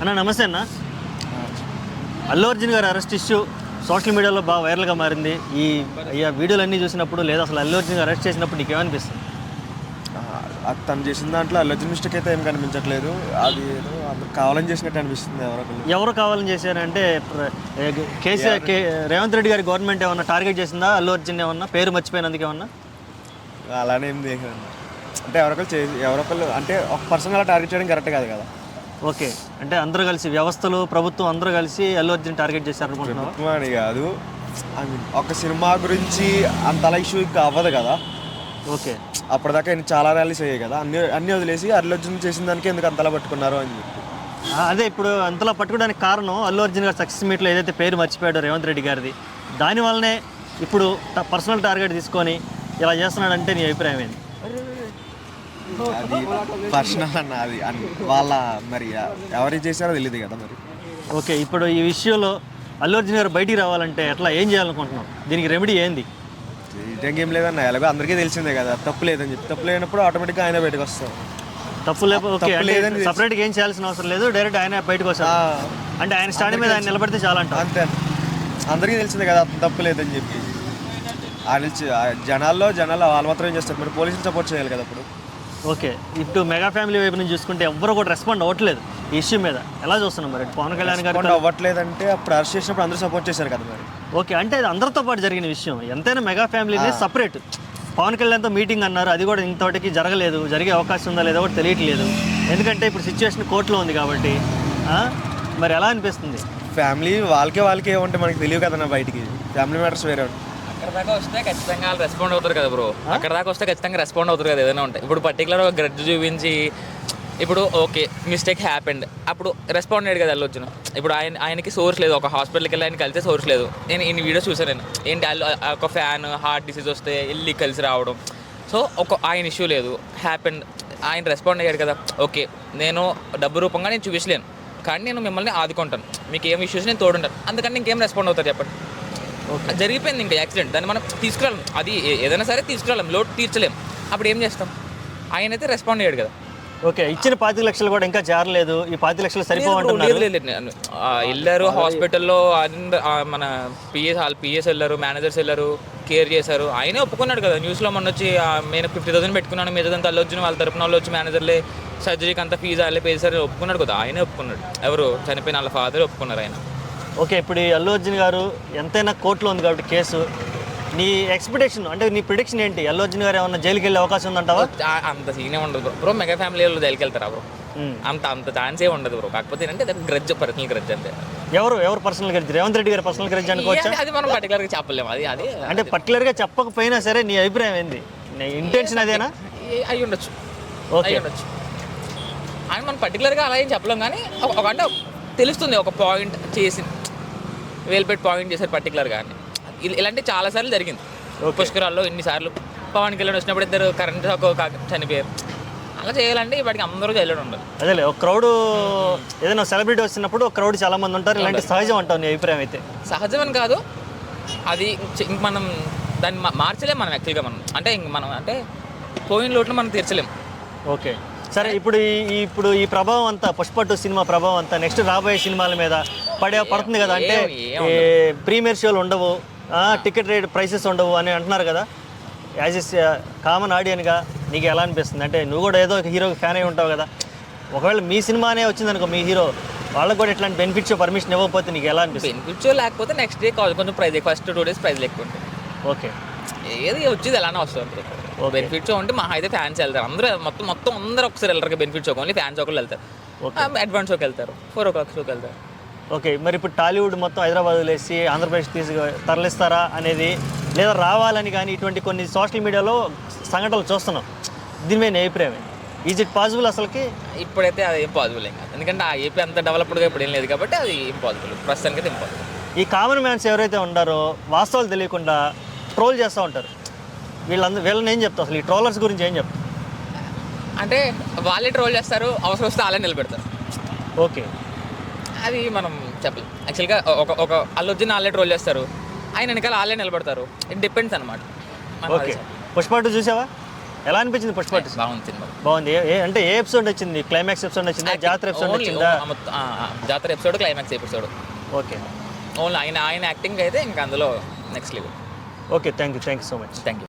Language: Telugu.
అన్న నమస్తే అన్న. అల్లు అర్జున్ గారు అరెస్ట్ ఇష్యూ సోషల్ మీడియాలో బాగా వైరల్గా మారింది. ఈ వీడియోలన్నీ చూసినప్పుడు లేదా అసలు అల్లు అర్జున్ గారు అరెస్ట్ చేసినప్పుడు నీకు ఏమనిపిస్తుంది? తను చేసిన దాంట్లో అల్లు అర్జున్ మిస్టేక్ అయితే ఏం కనిపించట్లేదు. అది ఏదో అందరూ కావాలని చేసినట్టు అనిపిస్తుంది. ఎవరు కావాలని చేశారంటే కేసీఆర్ రేవంత్ రెడ్డి గారి గవర్నమెంట్ ఏమన్నా టార్గెట్ చేసిందా అల్లు అర్జున్? ఏమన్నా పేరు మర్చిపోయినందుకు ఏమన్నా? అలానే ఏం చేయకండి. అంటే ఎవరొకళ్ళు అంటే ఒక పర్సన్ అలా టార్గెట్ చేయడం కరెక్ట్ కాదు కదా. ఓకే, అంటే అందరూ కలిసి వ్యవస్థలు ప్రభుత్వం అందరూ కలిసి అల్లు అర్జున్ టార్గెట్ చేశారు అనుకుంటున్నాను. అని కాదు, ఒక సినిమా గురించి అంతలా ఇష్యూ అవ్వదు కదా. ఓకే, అప్పటిదాకా చాలా ర్యాలీస్ అయ్యాయి కదా, అన్నీ వదిలేసి అల్లు అర్జున్ చేసిన దానికి ఎందుకు అంతలా పట్టుకున్నారు అని చెప్పి. అదే ఇప్పుడు అంతలా పట్టుకోవడానికి కారణం అల్లు అర్జున్ గారు సక్సెస్ మీట్లో ఏదైతే పేరు మర్చిపోయాడో రేవంత్ రెడ్డి గారిది, దానివల్లనే ఇప్పుడు పర్సనల్ టార్గెట్ తీసుకొని ఇలా చేస్తున్నాడంటే నీ అభిప్రాయం ఏంటి? అది పర్సనల్ అన్న, అది వాళ్ళ మరి ఎవరు చేశారో తెలియదు కదా మరి. ఓకే, ఇప్పుడు ఈ విషయంలో అల్లు అర్జున్ గారు బయటికి రావాలంటే ఎట్లా ఏం చేయాలనుకుంటున్నాం? దీనికి రెమెడీ ఏంది? చేయడానికి ఏం లేదన్న, ఎలాగో అందరికీ తెలిసిందే కదా. తప్పు లేదని చెప్పి, తప్పు లేనప్పుడు ఆటోమేటిక్గా ఆయన బయటకు వస్తారు. తప్పు లేదని సపరేట్గా ఏం చేయాల్సిన అవసరం లేదు, డైరెక్ట్ ఆయన బయటకు వస్తారు. అంటే ఆయన స్టాండ్ మీద ఆయన నిలబడితే చాలా అంట. అంతే, అందరికీ తెలిసిందే కదా తప్పు లేదని చెప్పి. జనాల్లో వాళ్ళు మాత్రం ఏం చేస్తారు, మరి పోలీసులు సపోర్ట్ చేయాలి కదా అప్పుడు. ఓకే, ఇప్పుడు మెగా ఫ్యామిలీ వైపు నుంచి చూసుకుంటే ఎవ్వరు కూడా రెస్పాండ్ అవ్వట్లేదు ఈ ఇష్యూ మీద. ఎలా చూస్తున్నాం మరి? పవన్ కళ్యాణ్ గారు అవ్వట్లేదంటే అప్పుడు అరెస్ట్ చేసినప్పుడు అందరూ సపోర్ట్ చేశారు కదా మరి. ఓకే, అంటే అది అందరితో పాటు జరిగిన విషయం. ఎంతైనా మెగా ఫ్యామిలీనే సపరేట్. పవన్ కళ్యాణ్తో మీటింగ్ అన్నారు, అది కూడా ఇంతటికి జరగలేదు. జరిగే అవకాశం ఉందా లేదో కూడా తెలియట్లేదు. ఎందుకంటే ఇప్పుడు సిచ్యువేషన్ కోర్టులో ఉంది కాబట్టి. మరి ఎలా అనిపిస్తుంది? ఫ్యామిలీ వాళ్ళకే ఏమంటే మనకి తెలియదు కదన్నా, బయటికి ఫ్యామిలీ మ్యాటర్స్ వేరే ఉంటాయి. అక్కడ దాకా వస్తే ఖచ్చితంగా వాళ్ళు రెస్పాండ్ అవుతారు కదా బ్రో. అక్కడ దాకా వస్తే ఖచ్చితంగా రెస్పాండ్ అవుతారు కదా ఏదైనా ఉంటాయి. ఇప్పుడు పర్టికులర్ ఒక గ్రడ్జ్ చూపించి ఇప్పుడు ఓకే మిస్టేక్ హ్యాపెండ్ అప్పుడు రెస్పాండ్ అయ్యాడు కదా అల్లు అర్జున్. ఇప్పుడు ఆయనకి సోర్స్ లేదు, ఒక హాస్పిటల్కి వెళ్ళి ఆయన కలిసే సోర్స్ లేదు. నేను ఇన్ని వీడియోస్ చూసాను. నేను ఏంటి ఒక ఫ్యాన్ హార్ట్ డిసీజ్ వస్తే వెళ్ళి కలిసి రావడం. సో ఆయన ఇష్యూ లేదు, హ్యాపెండ్. ఆయన రెస్పాండ్ అయ్యాడు కదా. ఓకే, నేను డబ్బు రూపంగా నేను చూపించలేను, కానీ నేను మిమ్మల్ని ఆదుకుంటాను, మీకు ఏం ఇష్యూస్ నేను తోడుంటాను. అందుకని ఇంకేం రెస్పాండ్ అవుతారు చెప్పండి? జరిగిపోయింది ఇంకా యాక్సిడెంట్, దాన్ని మనం తీసుకురాలేం. అది ఏదైనా సరే తీసుకురాలేం, లోటు తీర్చలేం. అప్పుడు ఏం చేస్తాం? ఆయన అయితే రెస్పాండ్ అయ్యాడు కదా. ఓకే, ఇచ్చిన 25 లక్షలు కూడా ఇంకా చేరలేదు. ఈ 25 లక్షలు సరిపోమంటున్నారు. వెళ్ళారు హాస్పిటల్లో, మన పిఎస్ వెళ్ళారు, మేనేజర్స్ వెళ్ళారు, కేర్ చేశారు. ఆయనే ఒప్పుకున్నాడు కదా న్యూస్లో. మొన్న వచ్చి నేను 50,000 పెట్టుకున్నాను, మిగతాదంతా అల్లు అర్జున్ వాళ్ళ తరపున వాళ్ళు వచ్చి మేనేజర్లే సర్జరీకి అంతా ఫీజు వాళ్ళే పే చేశారు ఒప్పుకున్నాడు కదా. ఆయనే ఒప్పుకున్నాడు. ఎవరు చనిపోయిన వాళ్ళ ఫాదర్ ఒప్పుకున్నారు ఆయన. ఓకే, ఇప్పుడు ఈ అల్లు అర్జున్ గారు ఎంతైనా కోర్టులో ఉంది కాబట్టి కేసు, నీ ఎక్స్పెక్టేషన్ అంటే నీ ప్రిడిక్షన్ ఏంటి? అల్లు అర్జున్ గారు ఏమన్నా జైలుకి వెళ్ళే అవకాశం ఉందంటావా? అంత సీనే ఉండదు బ్రో. మెగా ఫ్యామిలీలో జైలుకి వెళ్తారా బ్రో? అంత ఛాన్సే ఉండదు బ్రో. కాకపోతే ఏంటంటే గ్రడ్జ్, పర్సనల్ గ్రడ్జ్ అంతే. ఎవరు పర్సనల్ గ్రడ్జ్? రేవంత్ రెడ్డి గారు పర్సనల్ గ్రడ్జ్ అనుకోవచ్చు. అది మనం పర్టికులర్గా చెప్పలేము. అది అంటే పర్టికులర్గా చెప్పకపోయినా సరే నీ అభిప్రాయం ఏంది? నీ ఇంటెన్షన్ అదేనా? అయి ఉండొచ్చు. ఓకే, అని మనం పర్టికులర్గా అలా ఏం చెప్పలేం, కానీ అంటే తెలుస్తుంది. ఒక పాయింట్ చేసి వేలుపెట్టి పాయింట్ చేశారు పర్టికులర్గా అని. ఇలాంటి చాలాసార్లు జరిగింది పుష్కరాల్లో. ఎన్నిసార్లు పవన్ కళ్యాణ్ వచ్చినప్పుడు ఇద్దరు కరెంట్ షాక్ చనిపోయారు. అలా చేయాలంటే ఇప్పటికి అందరూ జైల్లో ఉండాలి. అదేలే, ఒక క్రౌడ్ ఏదైనా సెలబ్రిటీ వచ్చినప్పుడు ఒక క్రౌడ్ చాలా మంది ఉంటారు. ఇలాంటి సహజం అంటావు నీ అభిప్రాయం అయితే? సహజం అని కాదు, అది ఇంక మనం దాన్ని మార్చలేం మనం యాక్చువల్గా. మనం అంటే పోయిన లోట్లు మనం తీర్చలేం. ఓకే, సరే. ఇప్పుడు ఈ ప్రభావం అంతా, పుష్ప 2 సినిమా ప్రభావం అంతా నెక్స్ట్ రాబోయే సినిమాల మీద పడుతుంది కదా. అంటే ప్రీమియర్ షోలు ఉండవు, టికెట్ రేట్ ప్రైసెస్ ఉండవు అని అంటున్నారు కదా. యాజ్ ఎస్ కామన్ ఆడియన్గా నీకు ఎలా అనిపిస్తుంది? అంటే నువ్వు కూడా ఏదో ఒక హీరోకి ఫ్యాన్ అయి ఉంటావు కదా. ఒకవేళ మీ సినిమానే వచ్చిందనుకో, మీ హీరో వాళ్ళకి కూడా ఇట్లాంటి బెనిఫిట్ షో పర్మిషన్ ఇవ్వకపోతే నీకు ఎలా అనిపిస్తుంది? బెనిఫిట్ షో లేకపోతే నెక్స్ట్ డే కొంచెం ప్రైజ్, ఫస్ట్ 2 days ప్రైజ్ ఎక్కువ ఉంటుంది. ఓకే, ఏది వచ్చేది ఎలానే వస్తుంది. బెనిఫిట్ షో ఉంటే మా అయితే ఫ్యాన్స్ వెళ్తారు, అందరూ మొత్తం అందరూ ఒకసారి వెళ్ళరు. బెనిఫిట్ షోకి ఓన్లీ ఫ్యాన్స్ ఒకళ్ళు వెళ్తారు, అడ్వాన్స్ షోకి వెళ్తారు, 4 o'clock షోకి వెళ్తారు. ఓకే, మరి ఇప్పుడు టాలీవుడ్ మొత్తం హైదరాబాద్ వేసి ఆంధ్రప్రదేశ్ తరలిస్తారా అనేది, లేదా రావాలని కానీ ఇటువంటి కొన్ని సోషల్ మీడియాలో సంఘటనలు చూస్తున్నాం. దీని మీద అభిప్రాయం? ఈజ్ ఇట్ పాసిబుల్ అసలుకి? ఇప్పుడైతే అది ఏం పాసిబుల్ ఇంకా, ఎందుకంటే ఆ ఏపీ అంత డెవలప్డ్గా ఇప్పుడు ఏం లేదు కాబట్టి అది ఇంపాసిబుల్. ప్రస్తుతానికి అయితే ఇంపాసిబుల్. ఈ కామన్ మ్యాన్స్ ఎవరైతే ఉన్నారో వాస్తవాలు తెలియకుండా ట్రోల్ చేస్తూ ఉంటారు. వీళ్ళని ఏం చెప్తారు అసలు? ఈ ట్రోలర్స్ గురించి ఏం చెప్తారు? అంటే వాళ్ళే ట్రోల్ చేస్తారు, అవసరం వస్తే వాళ్ళే నిలబెడతారు. ఓకే, అది మనం చెప్పలేం యాక్చువల్గా. ఒక అల్లు అర్జున్ వాళ్ళే ట్రోల్ చేస్తారు, ఆయన వెనకాల వాళ్ళే నిలబడతారు. ఇట్ డిపెండ్స్ అనమాట. ఓకే, పుష్ప 2 చూసావా? ఎలా అనిపించింది పుష్ప 2? బాగుంది సినిమా. బాగుంది. అంటే ఏ ఎపిసోడ్ వచ్చింది? క్లైమాక్స్ ఎపిసోడ్ వచ్చిందా, జాతర ఎపిసోడ్ Only వచ్చిందా? జాతర episode, climax episode. Okay only ఆయన యాక్టింగ్ అయితే ఇంకా అందులో next level. Okay, thank you so much. Thank you.